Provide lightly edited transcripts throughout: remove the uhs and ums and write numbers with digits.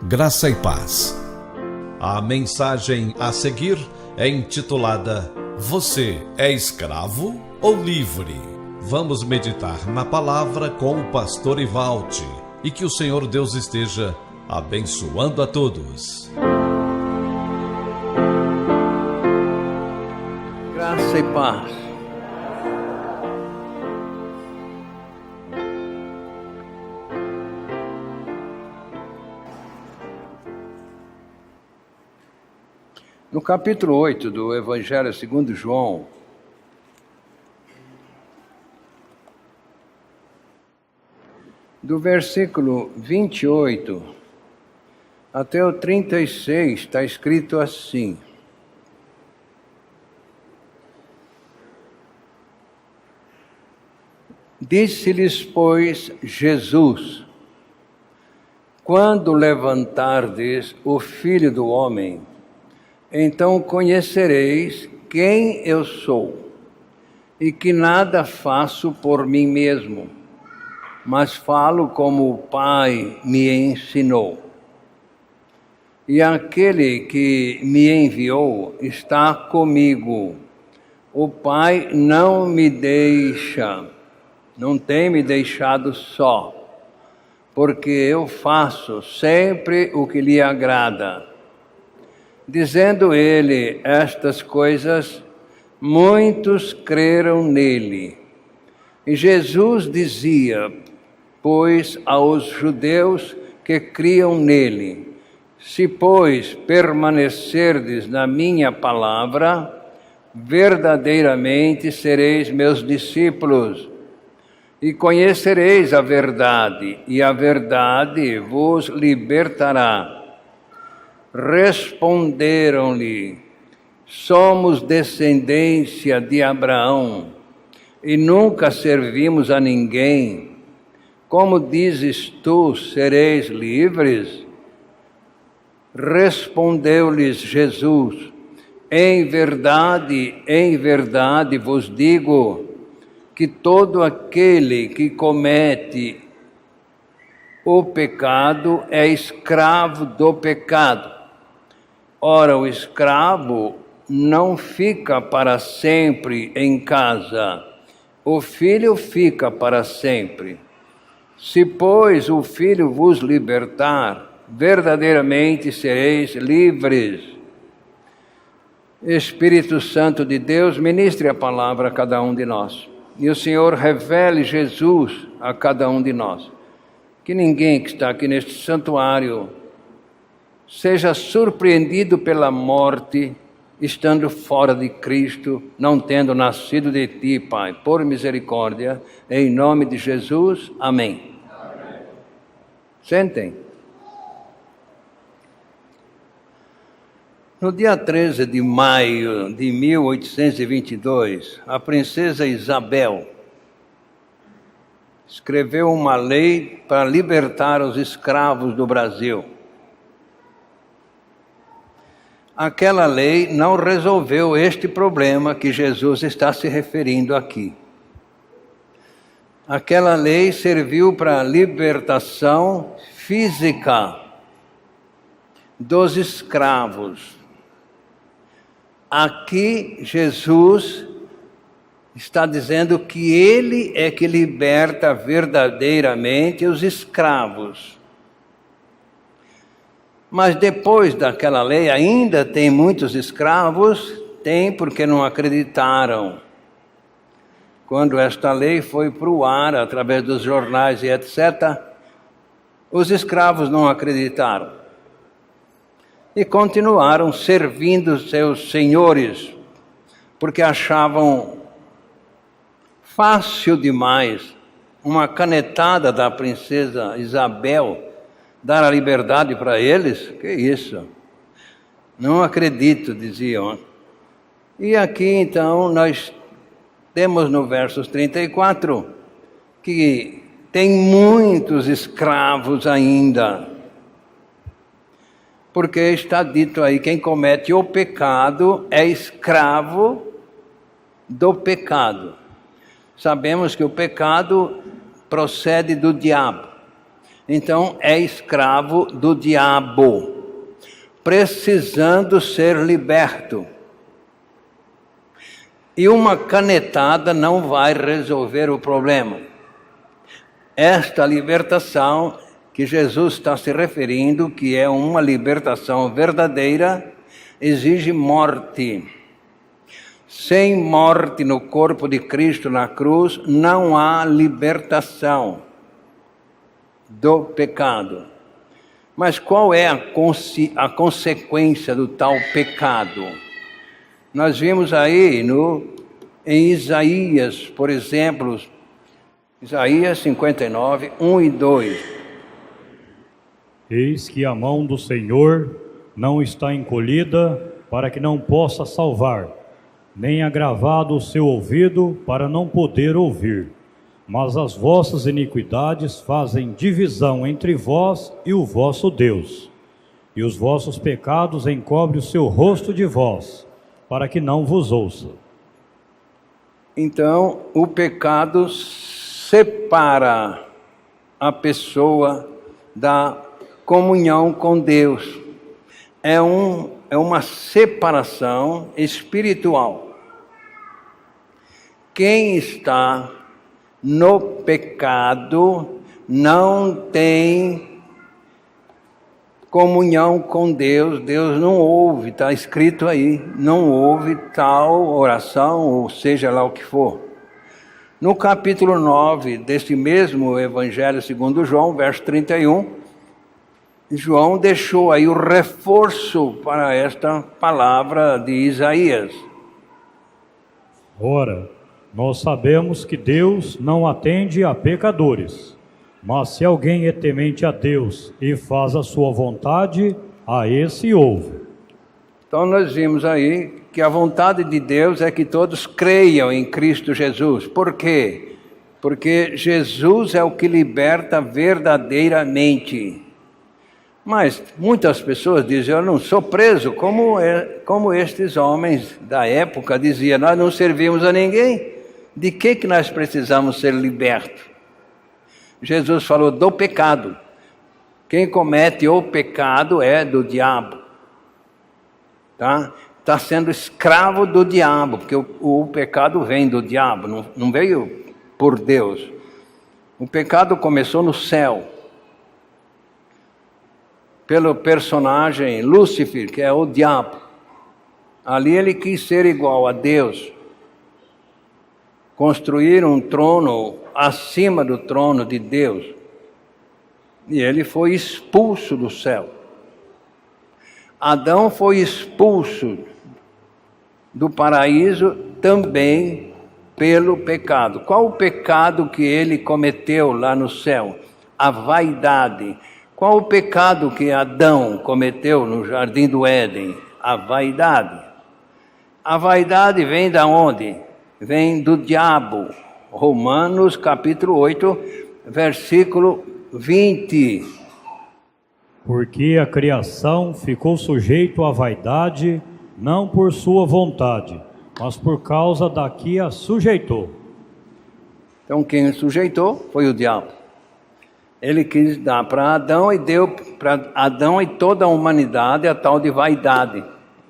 Graça e paz. A mensagem a seguir é intitulada Você é escravo ou livre? Vamos meditar na palavra com o pastor Ivalti e que o Senhor Deus esteja abençoando a todos. Graça e paz. No capítulo 8 do Evangelho segundo João, do versículo 28 até o 36, está escrito assim: Disse-lhes, pois, Jesus: Quando levantardes o Filho do Homem, então conhecereis quem eu sou, e que nada faço por mim mesmo, mas falo como o Pai me ensinou. E aquele que me enviou está comigo. O Pai não tem me deixado só, porque eu faço sempre o que lhe agrada. Dizendo ele estas coisas, muitos creram nele. E Jesus dizia, pois, aos judeus que criam nele: Se, pois, permanecerdes na minha palavra, verdadeiramente sereis meus discípulos, e conhecereis a verdade, e a verdade vos libertará. Responderam-lhe: Somos descendência de Abraão e nunca servimos a ninguém. Como dizes tu, sereis livres? Respondeu-lhes Jesus: em verdade vos digo que todo aquele que comete o pecado é escravo do pecado. Ora, o escravo não fica para sempre em casa, o filho fica para sempre. Se, pois, o Filho vos libertar, verdadeiramente sereis livres. Espírito Santo de Deus, ministre a palavra a cada um de nós. E o Senhor revele Jesus a cada um de nós. Que ninguém que está aqui neste santuário seja surpreendido pela morte, estando fora de Cristo, não tendo nascido de Ti, Pai, por misericórdia, em nome de Jesus, amém. Amém. Sentem. No dia 13 de maio de 1822, a princesa Isabel escreveu uma lei para libertar os escravos do Brasil. Aquela lei não resolveu este problema que Jesus está se referindo aqui. Aquela lei serviu para a libertação física dos escravos. Aqui Jesus está dizendo que Ele é que liberta verdadeiramente os escravos. Mas depois daquela lei ainda tem muitos escravos, tem porque não acreditaram. Quando esta lei foi para o ar, através dos jornais e etc., os escravos não acreditaram. E continuaram servindo seus senhores, porque achavam fácil demais uma canetada da princesa Isabel dar a liberdade para eles. Que isso? Não acredito, diziam. E aqui então nós temos no versos 34 que tem muitos escravos ainda. Porque está dito aí, quem comete o pecado é escravo do pecado. Sabemos que o pecado procede do diabo. Então é escravo do diabo, precisando ser liberto. E uma canetada não vai resolver o problema. Esta libertação que Jesus está se referindo, que é uma libertação verdadeira, exige morte. Sem morte no corpo de Cristo na cruz, não há libertação do pecado. Mas qual é a consequência do tal pecado? Nós vimos aí em Isaías, por exemplo, Isaías 59, 1 e 2. Eis que a mão do Senhor não está encolhida para que não possa salvar, nem agravado o seu ouvido para não poder ouvir. Mas as vossas iniquidades fazem divisão entre vós e o vosso Deus, e os vossos pecados encobrem o seu rosto de vós, para que não vos ouça. Então, o pecado separa a pessoa da comunhão com Deus. É uma separação espiritual. Quem está no pecado não tem comunhão com Deus. Deus não ouve, está escrito aí, não ouve tal oração, ou seja lá o que for. No capítulo 9 deste mesmo Evangelho segundo João, verso 31, João deixou aí o reforço para esta palavra de Isaías. Ora, nós sabemos que Deus não atende a pecadores, mas se alguém é temente a Deus e faz a sua vontade, a esse ouve. Então nós vimos aí que a vontade de Deus é que todos creiam em Cristo Jesus. Por quê? Porque Jesus é o que liberta verdadeiramente. Mas muitas pessoas dizem, eu não sou preso, como estes homens da época diziam, nós não servimos a ninguém, de que nós precisamos ser libertos? Jesus falou do pecado. Quem comete o pecado é do diabo. Tá? Está sendo escravo do diabo, porque o pecado vem do diabo, não veio por Deus. O pecado começou no céu, pelo personagem Lúcifer, que é o diabo. Ali ele quis ser igual a Deus, construir um trono acima do trono de Deus, e ele foi expulso do céu. Adão foi expulso do paraíso também pelo pecado. Qual o pecado que ele cometeu lá no céu? A vaidade. Qual o pecado que Adão cometeu no jardim do Éden? A vaidade. A vaidade vem de onde? Vem do diabo. Romanos capítulo 8, versículo 20. Porque a criação ficou sujeito à vaidade, não por sua vontade, mas por causa da que a sujeitou. Então quem sujeitou foi o diabo. Ele quis dar para Adão e deu para Adão e toda a humanidade a tal de vaidade.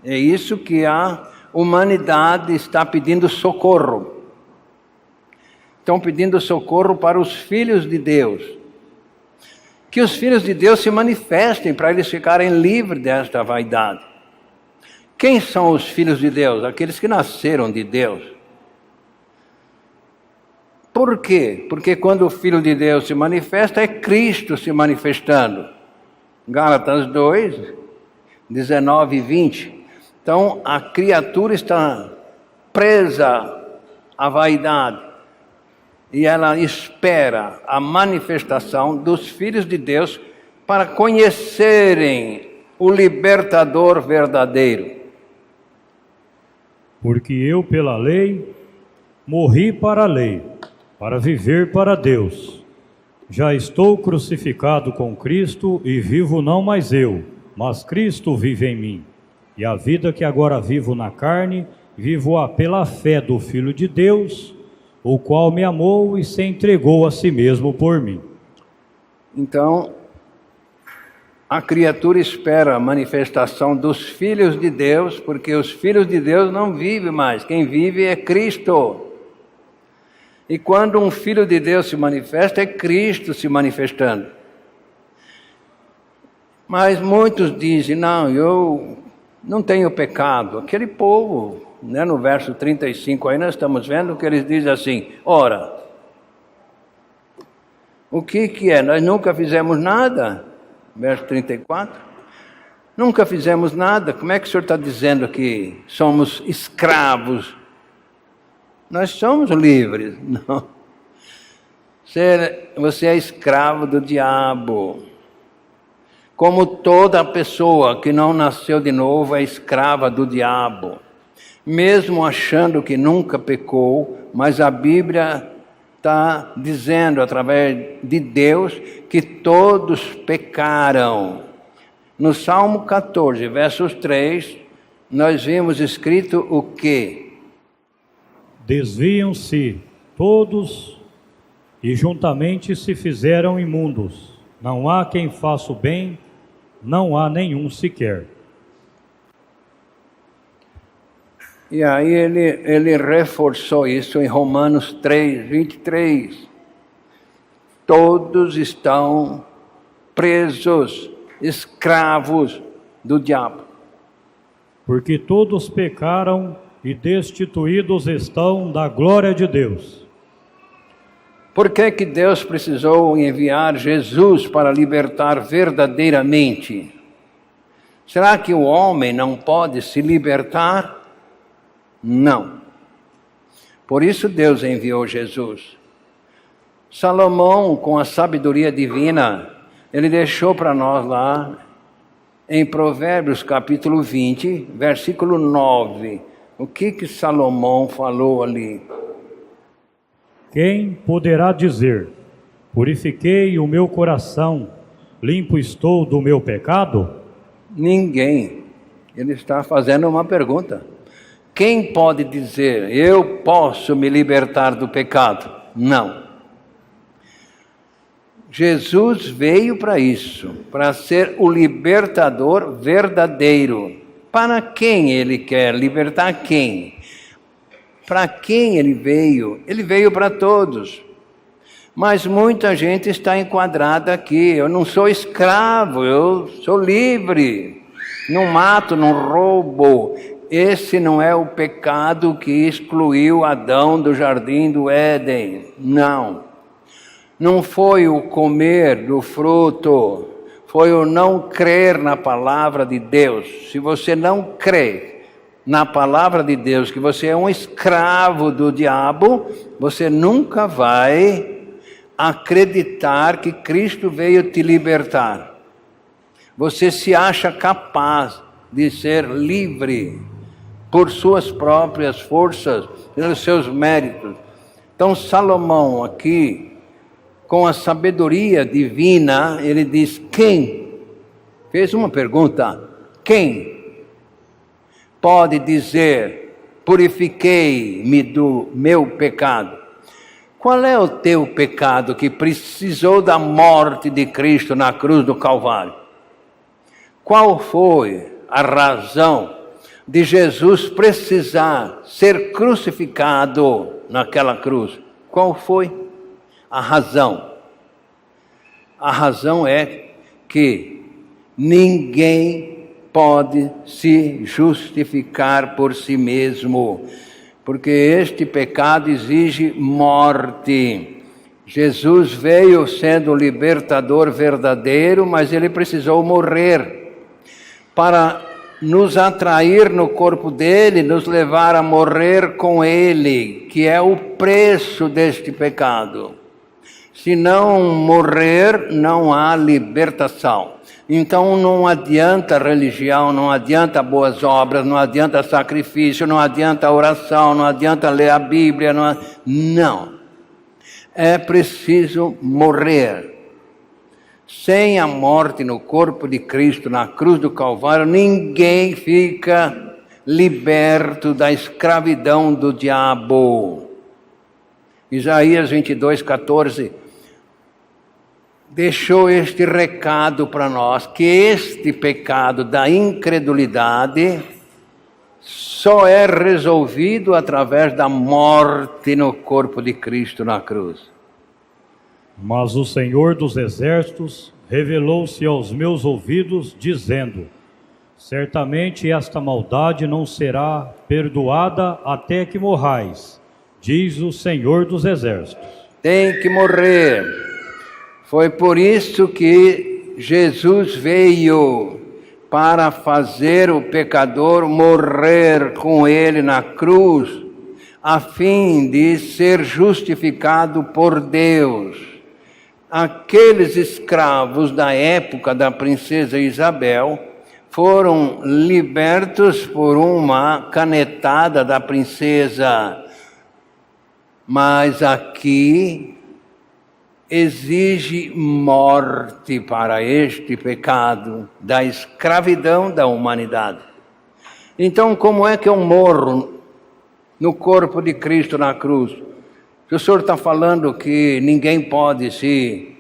É isso que a humanidade está pedindo socorro. Estão pedindo socorro para os filhos de Deus. Que os filhos de Deus se manifestem para eles ficarem livres desta vaidade. Quem são os filhos de Deus? Aqueles que nasceram de Deus. Por quê? Porque quando o Filho de Deus se manifesta, é Cristo se manifestando. Gálatas 2, 19 e 20. Então, a criatura está presa à vaidade. E ela espera a manifestação dos filhos de Deus para conhecerem o libertador verdadeiro. Porque eu, pela lei, morri para a lei, para viver para Deus. Já estou crucificado com Cristo e vivo não mais eu, mas Cristo vive em mim. E a vida que agora vivo na carne, vivo-a pela fé do Filho de Deus, o qual me amou e se entregou a si mesmo por mim. Então, a criatura espera a manifestação dos filhos de Deus, porque os filhos de Deus não vivem mais, quem vive é Cristo. E quando um filho de Deus se manifesta, é Cristo se manifestando. Mas muitos dizem, não, eu não tenho pecado. Aquele povo, né, no verso 35 aí nós estamos vendo que eles dizem assim, ora, o que é? Nós nunca fizemos nada? Verso 34. Nunca fizemos nada. Como é que o senhor está dizendo que somos escravos? Nós somos livres. Não. Você é escravo do diabo. Como toda pessoa que não nasceu de novo é escrava do diabo. Mesmo achando que nunca pecou, mas a Bíblia está dizendo através de Deus que todos pecaram. No Salmo 14, versos 3, nós vimos escrito o quê? Desviam-se todos e juntamente se fizeram imundos. Não há quem faça o bem, não há nenhum sequer. E aí ele reforçou isso em Romanos 3, 23. Todos estão presos, escravos do diabo. Porque todos pecaram e destituídos estão da glória de Deus. Por que que Deus precisou enviar Jesus para libertar verdadeiramente? Será que o homem não pode se libertar? Não. Por isso Deus enviou Jesus. Salomão, com a sabedoria divina, ele deixou para nós lá em Provérbios capítulo 20, versículo 9. O que Salomão falou ali? Quem poderá dizer, purifiquei o meu coração, limpo estou do meu pecado? Ninguém. Ele está fazendo uma pergunta. Quem pode dizer, eu posso me libertar do pecado? Não. Jesus veio para isso, para ser o libertador verdadeiro. Para quem ele quer libertar quem? Para quem ele veio? Ele veio para todos. Mas muita gente está enquadrada aqui. Eu não sou escravo, eu sou livre. Não mato, não roubo. Esse não é o pecado que excluiu Adão do jardim do Éden. Não. Não foi o comer do fruto, foi o não crer na palavra de Deus. Se você não crê na palavra de Deus, que você é um escravo do diabo, você nunca vai acreditar que Cristo veio te libertar. Você se acha capaz de ser livre por suas próprias forças, pelos seus méritos. Então Salomão aqui, com a sabedoria divina, ele diz, quem? Fez uma pergunta, quem pode dizer, purifiquei-me do meu pecado? Qual é o teu pecado que precisou da morte de Cristo na cruz do Calvário? Qual foi a razão de Jesus precisar ser crucificado naquela cruz? Qual foi a razão? A razão é que ninguém pode se justificar por si mesmo, porque este pecado exige morte. Jesus veio sendo o libertador verdadeiro, mas ele precisou morrer para nos atrair no corpo dele, nos levar a morrer com ele, que é o preço deste pecado. Se não morrer, não há libertação. Então não adianta religião, não adianta boas obras, não adianta sacrifício, não adianta oração, não adianta ler a Bíblia, não. É preciso morrer. Sem a morte no corpo de Cristo, na cruz do Calvário, ninguém fica liberto da escravidão do diabo. Isaías 22, 14 deixou este recado para nós, que este pecado da incredulidade só é resolvido através da morte no corpo de Cristo na cruz. Mas o Senhor dos Exércitos revelou-se aos meus ouvidos, dizendo: certamente esta maldade não será perdoada até que morrais, diz o Senhor dos Exércitos. Tem que morrer. Foi por isso que Jesus veio, para fazer o pecador morrer com ele na cruz, a fim de ser justificado por Deus. Aqueles escravos da época da princesa Isabel foram libertos por uma canetada da princesa, mas aqui exige morte para este pecado da escravidão da humanidade. Então, como é que eu morro no corpo de Cristo na cruz? Se o senhor está falando que ninguém pode se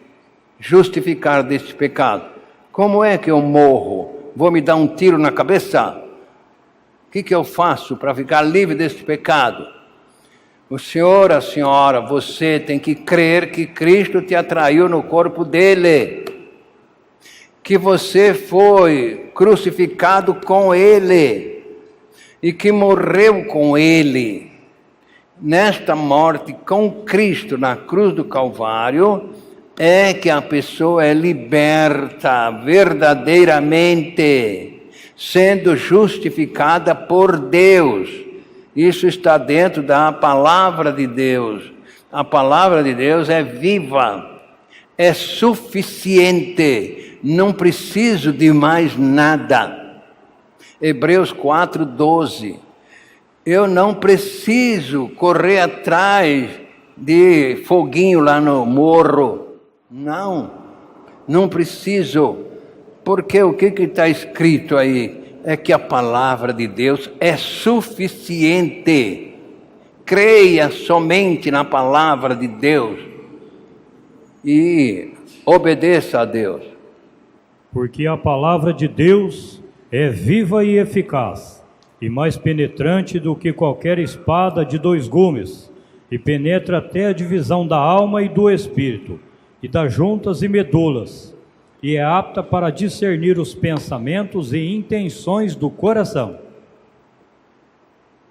justificar deste pecado, como é que eu morro? Vou me dar um tiro na cabeça? O que eu faço para ficar livre deste pecado? O senhor, a senhora, você tem que crer que Cristo te atraiu no corpo dele, que você foi crucificado com ele e que morreu com ele. Nesta morte com Cristo na cruz do Calvário é que a pessoa é liberta verdadeiramente, sendo justificada por Deus. Isso está dentro da palavra de Deus. A palavra de Deus é viva, é suficiente, não preciso de mais nada. Hebreus 4:12. Eu não preciso correr atrás de foguinho lá no morro. Não preciso. Porque o que está escrito aí? É que a palavra de Deus é suficiente. Creia somente na palavra de Deus e obedeça a Deus. Porque a palavra de Deus é viva e eficaz, e mais penetrante do que qualquer espada de 2 gumes, e penetra até a divisão da alma e do espírito, e das juntas e medulas, e é apta para discernir os pensamentos e intenções do coração.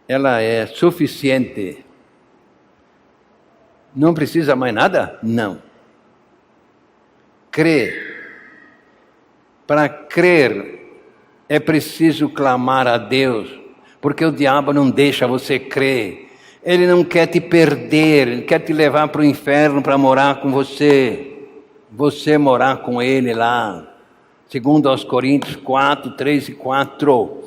Ela é suficiente. Não precisa mais nada? Não. Crer. Para crer é preciso clamar a Deus, porque o diabo não deixa você crer. Ele não quer te perder, ele quer te levar para o inferno para morar com você. Você morar com ele lá. Segundo aos Coríntios 4, 3 e 4.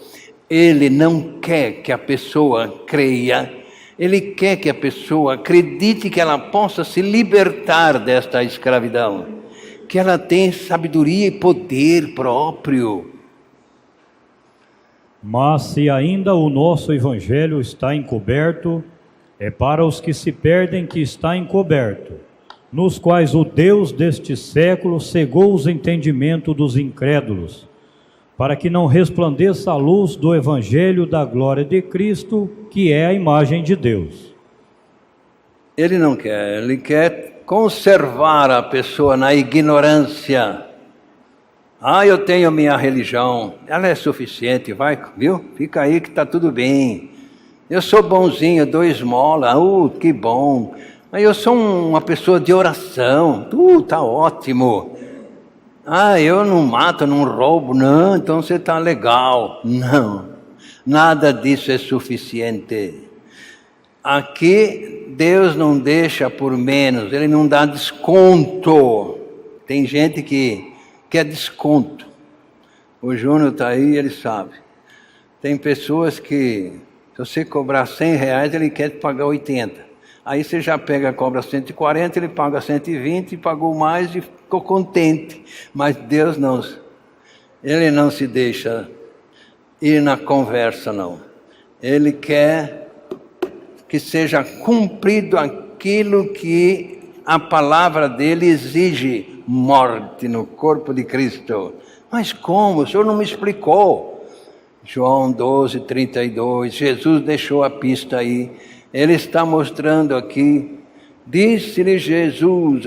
Ele não quer que a pessoa creia. Ele quer que a pessoa acredite que ela possa se libertar desta escravidão. Que ela tem sabedoria e poder próprio. Mas se ainda o nosso evangelho está encoberto, é para os que se perdem que está encoberto, nos quais o Deus deste século cegou os entendimentos dos incrédulos, para que não resplandeça a luz do evangelho da glória de Cristo, que é a imagem de Deus. Ele não quer, ele quer conservar a pessoa na ignorância. Eu tenho minha religião, ela é suficiente, vai, viu? Fica aí que está tudo bem. Eu sou bonzinho, dou esmola, que bom. Eu sou uma pessoa de oração, tá ótimo. Eu não mato, não roubo, não, então você está legal. Não, nada disso é suficiente. Aqui Deus não deixa por menos, Ele não dá desconto. Tem gente que quer desconto. O Júnior está aí, ele sabe. Tem pessoas que, se você cobrar R$100, ele quer te pagar 80. Aí você já pega, cobra 140, ele paga 120, pagou mais e ficou contente. Mas Deus não, Ele não se deixa ir na conversa, não. Ele quer que seja cumprido aquilo que a palavra dele exige. morte no corpo de Cristo. Mas como? O Senhor não me explicou. João 12, 32, Jesus deixou a pista aí. Ele está mostrando aqui. Disse-lhe Jesus,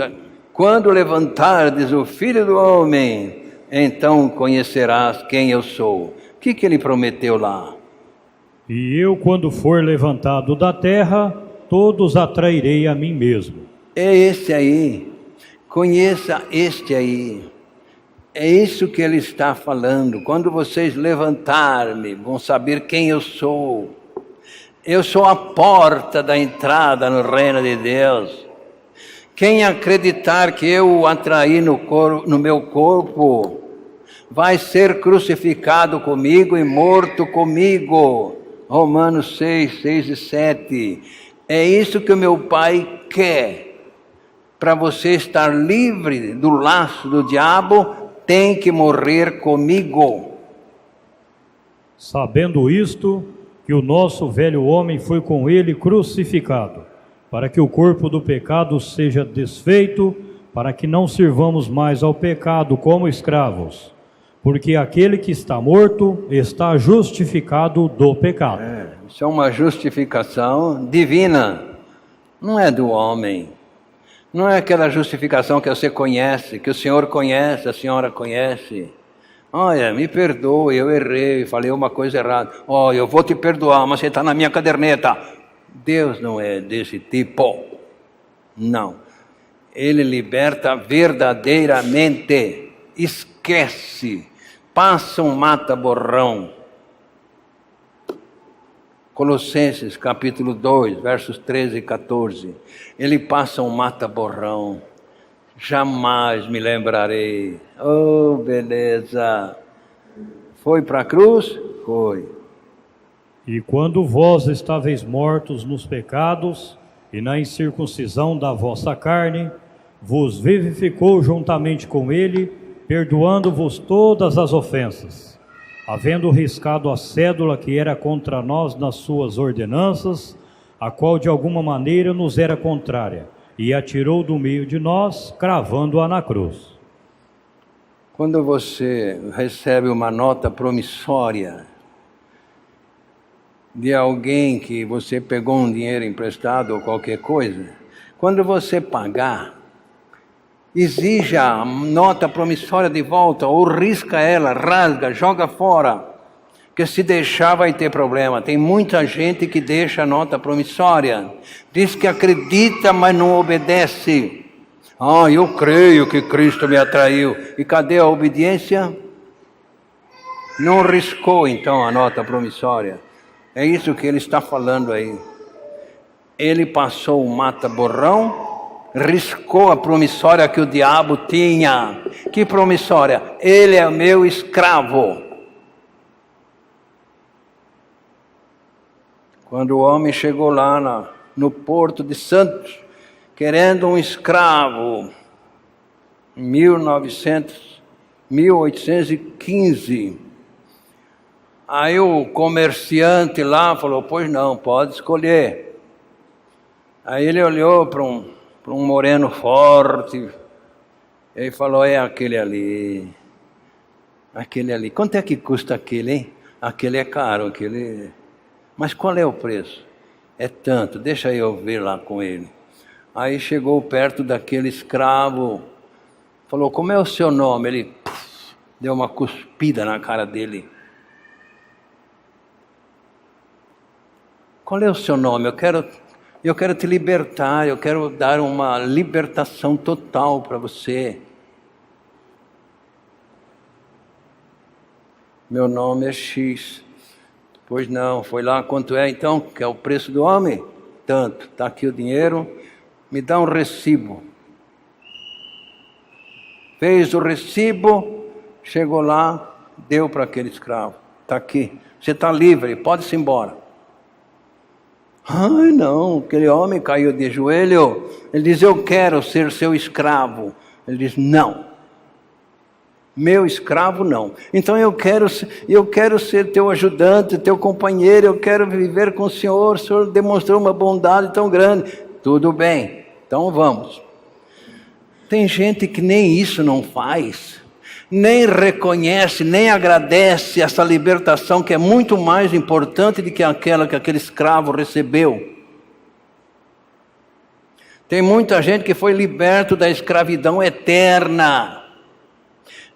quando levantardes o Filho do Homem, então conhecerás quem eu sou. O que ele prometeu lá? E eu, quando for levantado da terra, todos atrairei a mim mesmo. É esse aí. Conheça este aí. É isso que ele está falando. Quando vocês levantar-me, vão saber quem eu sou. Eu sou a porta da entrada no reino de Deus. Quem acreditar que eu o atraí no meu corpo, vai ser crucificado comigo e morto comigo. Romanos 6, 6 e 7. É isso que o meu Pai quer. Para você estar livre do laço do diabo, tem que morrer comigo. Sabendo isto, que o nosso velho homem foi com ele crucificado, para que o corpo do pecado seja desfeito, para que não sirvamos mais ao pecado como escravos, porque aquele que está morto está justificado do pecado. Isso é uma justificação divina, não é do homem. Não é aquela justificação que você conhece, que o senhor conhece, a senhora conhece. Olha, me perdoe, eu errei, falei uma coisa errada. Olha, eu vou te perdoar, mas você está na minha caderneta. Deus não é desse tipo. Não. Ele liberta verdadeiramente. Esquece. Passa um mata-borrão. Colossenses capítulo 2, versos 13 e 14. Ele passa um mata-borrão. Jamais me lembrarei. Oh, beleza. Foi para a cruz? Foi. E quando vós estáveis mortos nos pecados e na incircuncisão da vossa carne, vos vivificou juntamente com ele, perdoando-vos todas as ofensas, havendo riscado a cédula que era contra nós nas suas ordenanças, a qual de alguma maneira nos era contrária, e atirou do meio de nós, cravando-a na cruz. Quando você recebe uma nota promissória de alguém que você pegou um dinheiro emprestado ou qualquer coisa, quando você pagar, exija a nota promissória de volta, ou risca ela, rasga, joga fora, porque se deixar vai ter problema. Tem muita gente que deixa a nota promissória, diz que acredita, mas não obedece. Eu creio que Cristo me atraiu. E cadê a obediência? Não riscou então a nota promissória. É isso que ele está falando aí. Ele passou o mata-borrão, riscou a promissória que o diabo tinha. Que promissória? Ele é meu escravo. Quando o homem chegou lá no Porto de Santos, querendo um escravo, em 1815, aí o comerciante lá falou, pois não, pode escolher. Aí ele olhou para um moreno forte, e falou, é aquele ali. Quanto é que custa aquele, hein? Aquele é caro, aquele... Mas qual é o preço? É tanto, deixa eu ver lá com ele. Aí chegou perto daquele escravo, falou, como é o seu nome? Ele deu uma cuspida na cara dele. Qual é o seu nome? Eu quero te libertar, eu quero dar uma libertação total para você. Meu nome é X. Pois não, foi lá, quanto é então? Que é o preço do homem? Tanto, está aqui o dinheiro, me dá um recibo. Fez o recibo, chegou lá, deu para aquele escravo. Está aqui, você está livre, pode-se embora. Ai não, aquele homem caiu de joelho, ele diz, eu quero ser seu escravo. Ele diz, não. Meu escravo não. Então eu quero ser teu ajudante, teu companheiro, eu quero viver com o Senhor demonstrou uma bondade tão grande. Tudo bem, então vamos. Tem gente que nem isso não faz, nem reconhece, nem agradece essa libertação que é muito mais importante do que aquela que aquele escravo recebeu. Tem muita gente que foi liberto da escravidão eterna.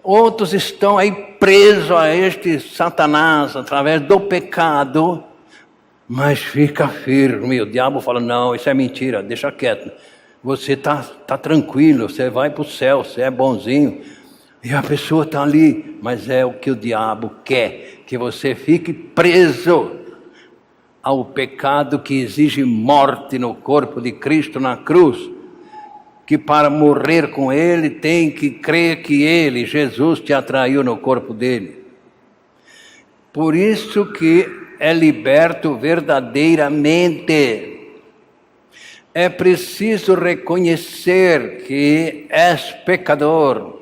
Outros estão aí presos a este Satanás através do pecado, mas fica firme. O diabo fala, não, isso é mentira, deixa quieto. Você está tranquilo, você vai para o céu, você é bonzinho. E a pessoa está ali, mas é o que o diabo quer, que você fique preso ao pecado que exige morte no corpo de Cristo na cruz, que para morrer com Ele tem que crer que Ele, Jesus, te atraiu no corpo dele. Por isso que é liberto verdadeiramente. É preciso reconhecer que és pecador.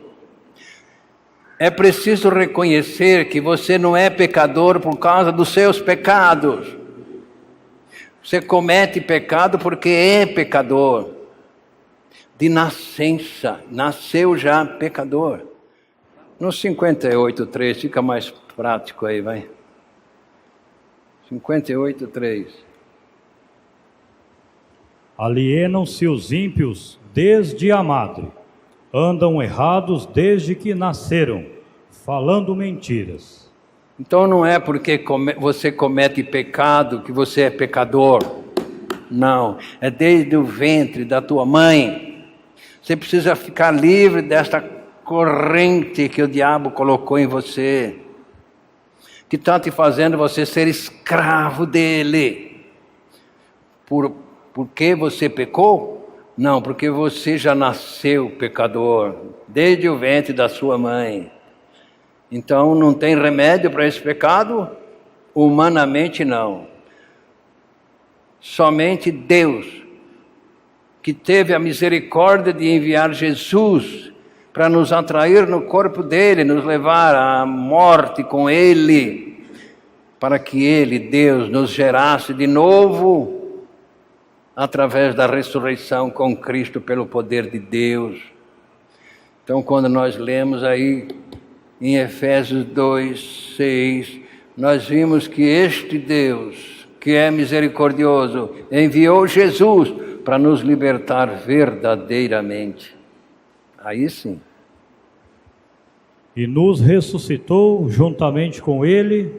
É preciso reconhecer que você não é pecador por causa dos seus pecados. Você comete pecado porque é pecador. De nascença, nasceu já pecador. No 58:3, fica mais prático aí, vai. 58:3. Alienam-se os ímpios desde a madre, andam errados desde que nasceram, falando mentiras. Então não é porque você comete pecado que você é pecador. Não, é desde o ventre da tua mãe. Você precisa ficar livre desta corrente que o diabo colocou em você, que está te fazendo você ser escravo dele. Por que você pecou? Não, porque você já nasceu pecador, desde o ventre da sua mãe. Então não tem remédio para esse pecado? Humanamente não. Somente Deus, que teve a misericórdia de enviar Jesus para nos atrair no corpo dele, nos levar à morte com ele, para que ele, Deus, nos gerasse de novo através da ressurreição com Cristo pelo poder de Deus. Então, quando nós lemos aí em Efésios 2:6, nós vimos que este Deus, que é misericordioso, enviou Jesus para nos libertar verdadeiramente. Aí sim. E nos ressuscitou juntamente com ele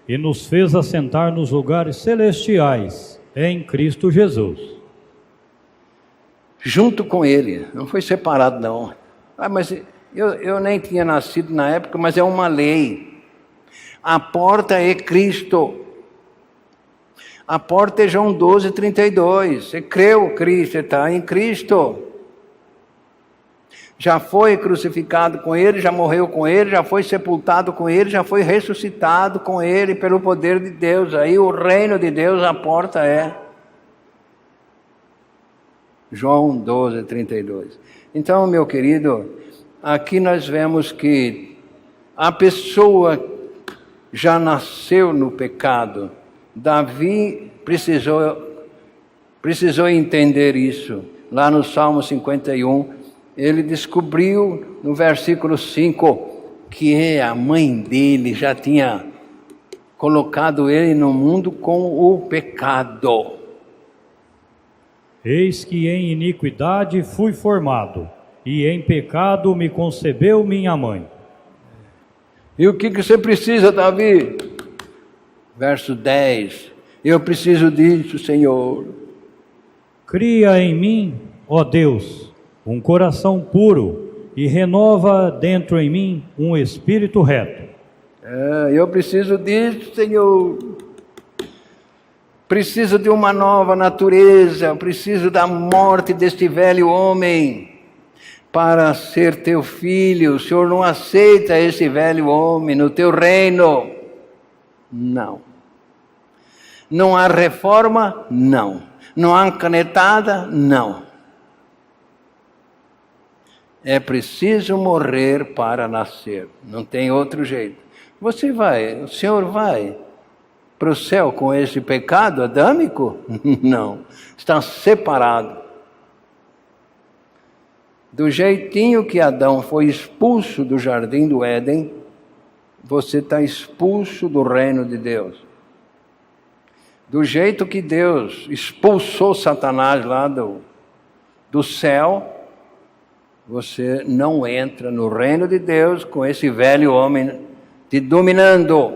e nos fez assentar nos lugares celestiais em Cristo Jesus. Junto com ele, não foi separado não. Mas eu nem tinha nascido na época, mas é uma lei. A porta é Cristo. A porta é João 12:32. Você creu Cristo, você está em Cristo. Já foi crucificado com ele, já morreu com ele, já foi sepultado com ele, já foi ressuscitado com ele pelo poder de Deus. Aí o reino de Deus, a porta é João 12:32. Então, meu querido, aqui nós vemos que a pessoa já nasceu no pecado. Davi precisou entender isso. Lá no Salmo 51, ele descobriu no versículo 5 que a mãe dele já tinha colocado ele no mundo com o pecado. Eis que em iniquidade fui formado, e em pecado me concebeu minha mãe. E o que você precisa, Davi? Verso 10. Eu preciso disso, Senhor. Cria em mim, ó Deus, um coração puro, e renova dentro em mim um espírito reto. Eu preciso disso, Senhor. Preciso de uma nova natureza, preciso da morte deste velho homem para ser teu filho. O Senhor não aceita esse velho homem no teu reino. Não. Não há reforma? Não. Não há canetada? Não. É preciso morrer para nascer. Não tem outro jeito. O Senhor vai para o céu com esse pecado adâmico? Não. Está separado. Do jeitinho que Adão foi expulso do jardim do Éden, você está expulso do reino de Deus. Do jeito que Deus expulsou Satanás lá do céu, você não entra no reino de Deus com esse velho homem te dominando.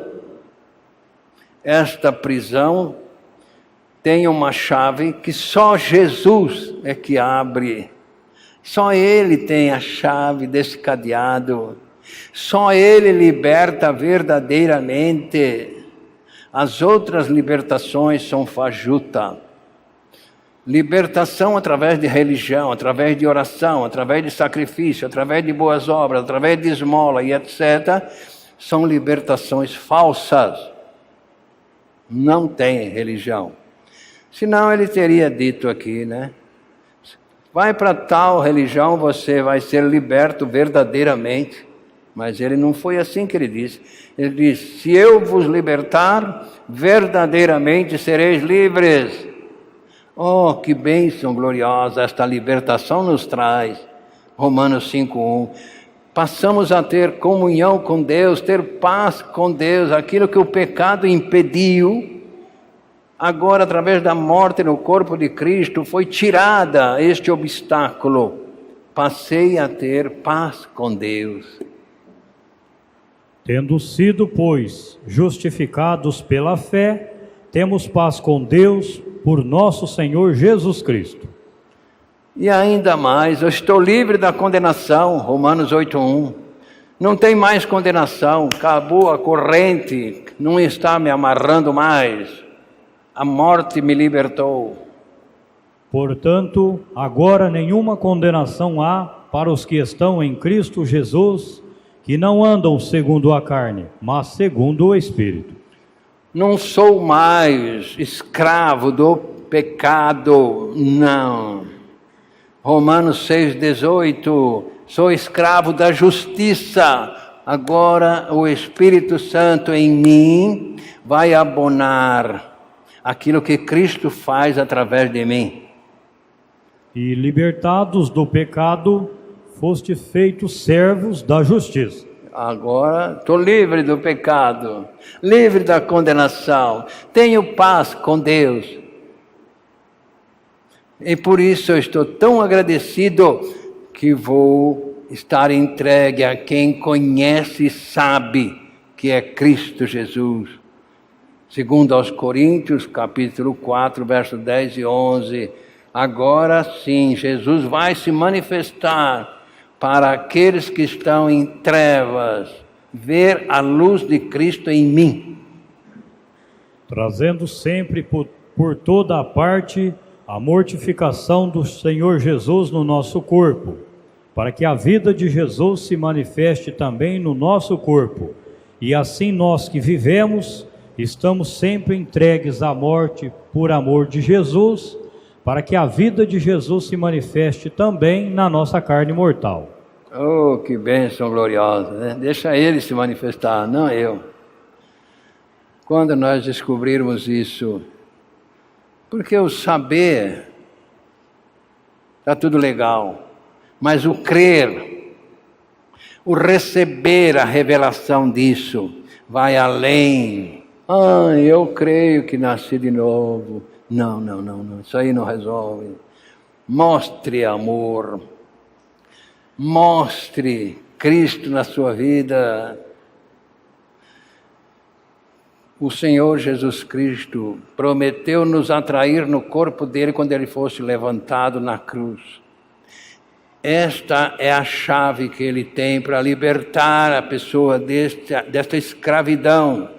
Esta prisão tem uma chave que só Jesus é que abre. Só Ele tem a chave desse cadeado. Só Ele liberta verdadeiramente. As outras libertações são fajuta. Libertação através de religião, através de oração, através de sacrifício, através de boas obras, através de esmola e etc., são libertações falsas. Não tem religião. Senão ele teria dito aqui, né? Vai para tal religião, você vai ser liberto verdadeiramente. Mas ele não foi assim que ele disse. Ele disse, se eu vos libertar, verdadeiramente sereis livres. Oh, que bênção gloriosa esta libertação nos traz. Romanos 5:1. Passamos a ter comunhão com Deus, ter paz com Deus. Aquilo que o pecado impediu, agora, através da morte no corpo de Cristo, foi tirada este obstáculo. Passei a ter paz com Deus. Tendo sido, pois, justificados pela fé, temos paz com Deus por nosso Senhor Jesus Cristo. E ainda mais, eu estou livre da condenação, Romanos 8:1. Não tem mais condenação, acabou a corrente, não está me amarrando mais. A morte me libertou. Portanto, agora nenhuma condenação há para os que estão em Cristo Jesus, que não andam segundo a carne, mas segundo o Espírito. Não sou mais escravo do pecado, não. Romanos 6:18, sou escravo da justiça. Agora o Espírito Santo em mim vai abonar aquilo que Cristo faz através de mim. E libertados do pecado, foste feitos servos da justiça. Agora estou livre do pecado, livre da condenação, tenho paz com Deus. E por isso eu estou tão agradecido que vou estar entregue a quem conhece e sabe que é Cristo Jesus. Segundo aos Coríntios, capítulo 4, versos 10 e 11. Agora sim, Jesus vai se manifestar para aqueles que estão em trevas, ver a luz de Cristo em mim. Trazendo sempre por toda a parte a mortificação do Senhor Jesus no nosso corpo, para que a vida de Jesus se manifeste também no nosso corpo. E assim nós que vivemos, estamos sempre entregues à morte por amor de Jesus, para que a vida de Jesus se manifeste também na nossa carne mortal. Oh, que bênção gloriosa, né? Deixa Ele se manifestar, não eu. Quando nós descobrirmos isso, porque o saber está tudo legal, mas o crer, o receber a revelação disso, vai além. Eu creio que nasci de novo. Não, isso aí não resolve. Mostre amor, mostre Cristo na sua vida. O Senhor Jesus Cristo prometeu nos atrair no corpo dele quando ele fosse levantado na cruz. Esta é a chave que ele tem para libertar a pessoa desta escravidão.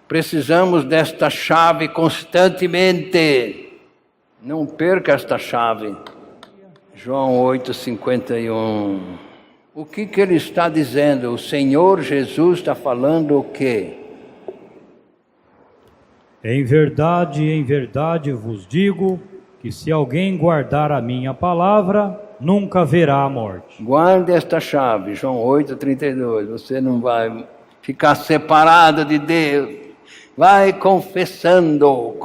Precisamos desta chave constantemente. Não perca esta chave. João 8:51. O que ele está dizendo? O Senhor Jesus está falando o quê? Em verdade vos digo que se alguém guardar a minha palavra, nunca verá a morte. Guarde esta chave, João 8:32. Você não vai ficar separado de Deus. Vai confessando.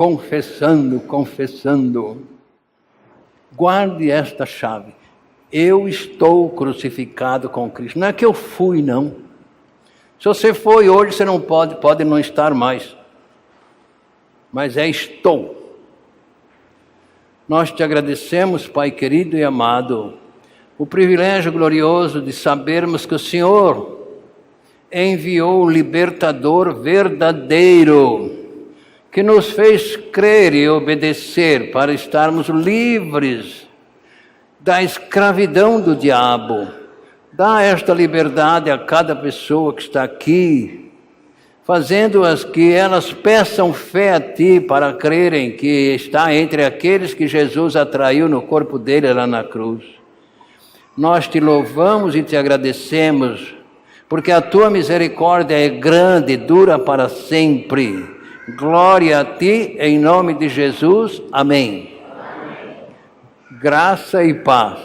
Guarde esta chave. Eu estou crucificado com Cristo. Não é que eu fui, não. Se você foi hoje, você não pode não estar mais. Mas estou. Nós te agradecemos, Pai querido e amado, o privilégio glorioso de sabermos que o Senhor enviou o libertador verdadeiro, que nos fez crer e obedecer para estarmos livres da escravidão do diabo. Dá esta liberdade a cada pessoa que está aqui, fazendo-as que elas peçam fé a Ti para crerem que está entre aqueles que Jesus atraiu no corpo dele lá na cruz. Nós te louvamos e te agradecemos, porque a Tua misericórdia é grande, dura para sempre. Glória a Ti, em nome de Jesus. Amém. Graça e paz.